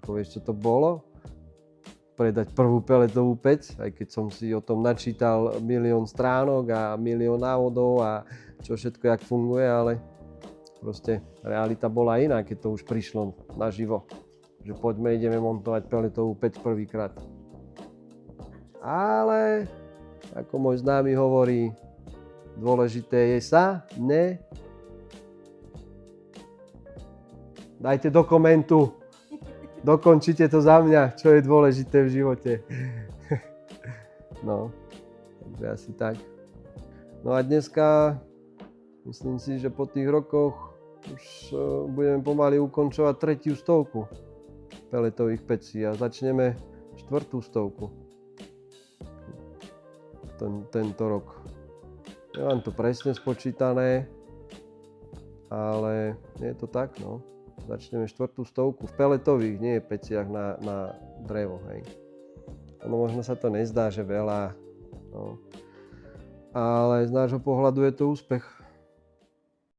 Ako vieš, čo to bolo? Predať prvú peletovú päť, aj keď som si o tom načítal 1 000 000 stránok a 1 000 000 návodov a čo všetko, jak funguje, ale proste realita bola iná, keď to už prišlo naživo. Že poďme, ideme montovať peletovú päť prvýkrát. Ale, ako môj známy hovorí, dôležité je sa Dajte do komentu, dokončite to za mňa, čo je dôležité v živote. No, takže asi tak. No a dneska, myslím si, že po tých rokoch už budeme pomaly ukončovať 3. stovku peletových pecí a začneme 4. stovku tento rok. Nemám to presne spočítané, ale je to tak, no. Začneme 4. stovku v peletových, nie peciach na drevo, hej. No možno sa to nezdá, že veľa, no. Ale z nášho pohľadu je to úspech.